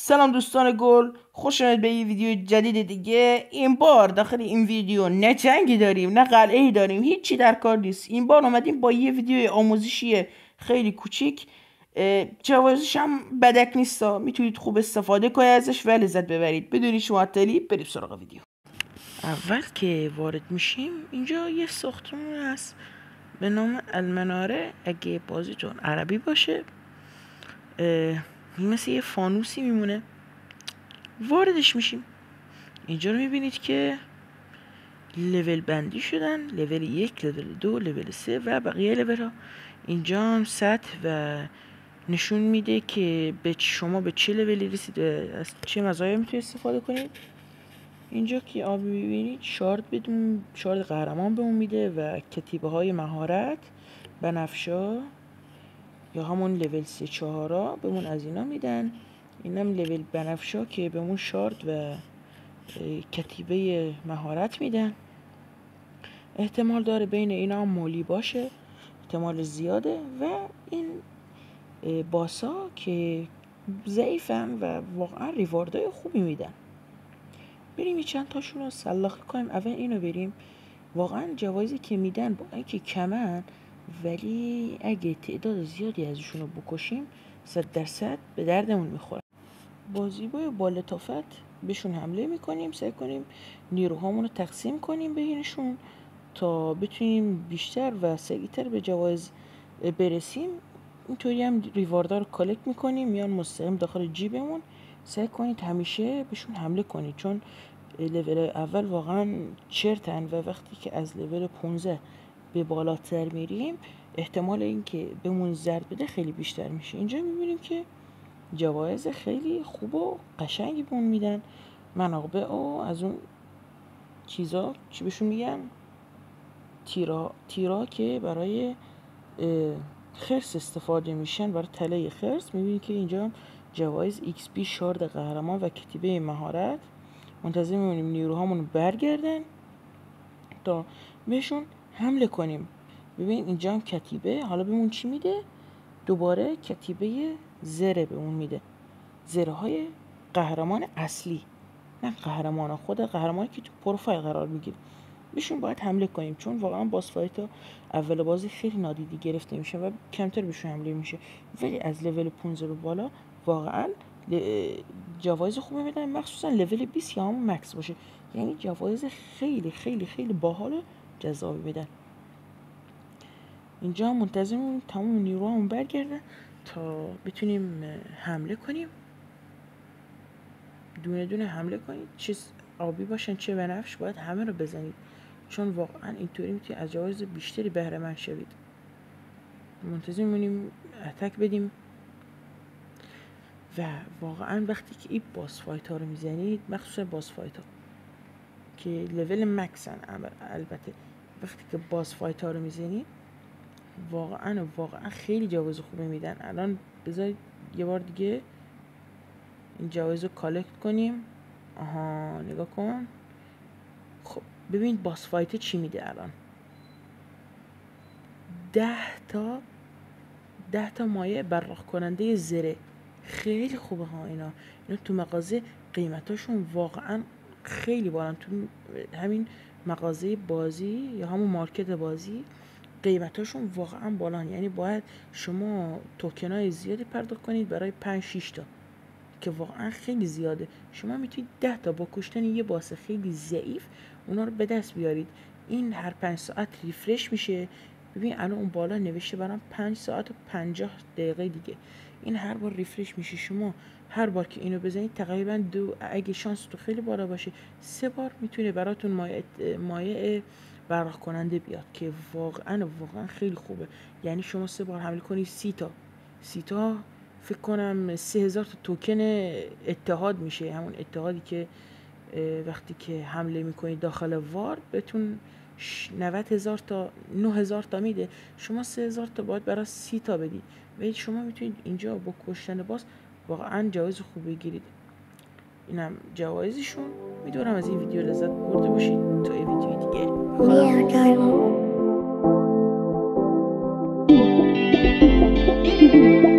سلام دوستان گل، خوش آمدید به یه ویدیو جدید دیگه. این بار داخل این ویدیو نه جنگی داریم نه قلعه‌ای داریم، هیچی در کار نیست. این بار اومدیم با یه ویدیو آموزشی خیلی کوچیک. جوازش هم بدک نیستا، میتونید خوب استفاده کنید ازش و لذت ببرید. بدون هیچ معطلی بریم سراغ ویدیو. اول که وارد میشیم اینجا یه ساختمون هست به نام المناره. اگه بازیتون عربی باشه مثل یه فانوسی میمونه. واردش میشیم. اینجا رو میبینید که لول بندی شدن، لول 1، لول 2، لول 3 و بقیه لول ها. اینجا هم سطح و نشون میده که شما به چه لولی رسید و از چه مزایا میتونید استفاده کنید. اینجا که آبی میبینید شارد قهرمان بهمون میده و کتیبه های مهارت، بنفشا یا همون لول 3-4 بهمون از اینا میدن. اینم لول بنفشا که بهمون شارد و کتیبه مهارت میدن. احتمال داره بین اینا هم مولی باشه، احتمال زیاده. و این باسا که ضعیفن و واقعا ریواردهای خوبی میدن. بریم یه چند تاشون رو سلاخی کنیم. اول اینو بریم. واقعا جوایزی که میدن با اینکه کمن، ولی اگه تعداد زیادی ازشون رو بکشیم 100% به دردمون میخوره. بازیبای با لطافت بهشون حمله میکنیم، سعی کنیم نیروهامون رو تقسیم کنیم بینشون تا بتونیم بیشتر و سریعتر به جوایز برسیم. اینطوری هم ریواردها رو کالکت میکنیم، میان مستقیم داخل جیبمون. سعی کنید همیشه بهشون حمله کنید چون لول اول واقعا چرتن و وقتی که از لول 15 به بالاتر میریم احتمال اینکه بهمون ضرر بده خیلی بیشتر میشه. اینجا میبینیم که جوایز خیلی خوب و قشنگی بهمون میدن. منابع و از اون چیزا چی بهشون میگن، تیرا که برای خرس استفاده میشن، برای تله خرس. میبینید که اینجا جوایز XP، شارد قهرمان و کتیبه مهارت. منتظر میمونیم نیروهامون برگردن تا بهشون حمله کنیم. ببین اینجا هم کتیبه، حالا بهمون چی میده؟ دوباره کتیبه زره بهمون میده، زره های قهرمان اصلی، نه قهرمان خود قهرمانی که تو پروفایل قرار میگیره. بهشون باید حمله کنیم چون واقعا باس فایت ها اول بازی خیلی نادیده گرفته میشه و کمتر بهشون حمله میشه، ولی از لول 15 به بالا واقعا جوایز خوبی میدن، مخصوصا لول 20 یا همون مکس باشه. یعنی جوایز خیلی خیلی خیلی باحال و جذابی میدن. اینجا منتظریم تمام نیروهامون برگردن تا بتونیم حمله کنیم. دونه دونه حمله کنید، چه آبی باشن چه بنفش، باید همه رو بزنید چون واقعا اینطوری میتونید از جوایز بیشتری بهره مند شوید. منتظر میمونیم اتک بدیم و واقعا وقتی که این باس فایت ها رو میزنید، مخصوصا باس فایت ها که لول مکسن، البته وقتی که باس فایت ها رو میزنید واقعا خیلی جوایز خوبی میدن. الان بذارید یه بار دیگه این جوایز رو کالکت کنیم. آها نگاه کن. خب ببین باس فایت چی میده الان. 10 تا مایه براق کننده زره. خیلی خوبه ها. اینا تو مغازه قیمتاشون واقعا خیلی بالان. تو همین مغازه بازی یا همون مارکت بازی قیمتاشون واقعا بالان. یعنی باید شما توکنای زیادی پرداخت کنید برای 5-6 تا که واقعا خیلی زیاده. شما میتونید 10 تا با کشتن یه باس خیلی ضعیف اونا رو به دست بیارید. این هر 5 ساعت ریفرش میشه. ببین الان اون بالا نوشته برام 5 ساعت و 50 دقیقه دیگه. این هر بار ریفرش میشه. شما هر بار که اینو بزنید تقریبا اگه شانس تو خیلی بالا باشه 3 بار میتونه براتون مایع براق کننده بیاد که واقعا خیلی خوبه. یعنی شما 3 بار حمله کنید 30 تا فکر کنم 3000 تا توکن اتحاد میشه. همون اتحادی که وقتی که حمله میکنید داخل وار بهتون 90,000 تا 9,000 تا میده. شما 3000 تا باید برای 30 تا بدید و شما میتونید اینجا با کشتن باز واقعا جوایز خوب بگیرید. اینم جوایزشون. میدونم از این ویدیو لذت برده باشید. تا این ویدیو دیگه خدا